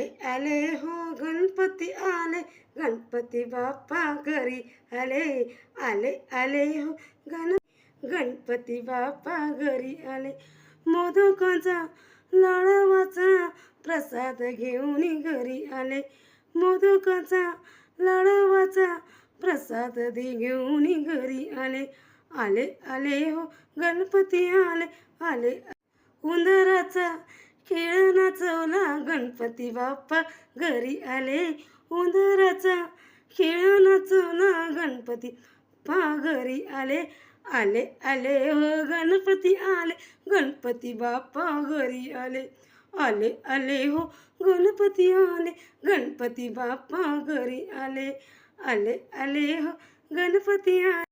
आले आले हो गणपती आले, गणपती बाप्पा घरी आले. आले आले हो गणपती बाप्पा घरी आले. मोदकाचा लाडवाचा प्रसाद घेऊन घरी आले. मोदकाचा लाडवाचा प्रसाद घेऊन घरी आले. आले आले हो गणपती आले. आले उंदराचा खेळ नाचवला, गणपती बाप्पा घरी आले. उंदराचा खेळ नाचवला, गणपती बाप्पा घरी आले. आले आले हो गणपती आले, गणपती बाप्पा घरी आले. आले आले हो गणपती आले, गणपती बाप्पा घरी आले. आले आले हो गणपती आले.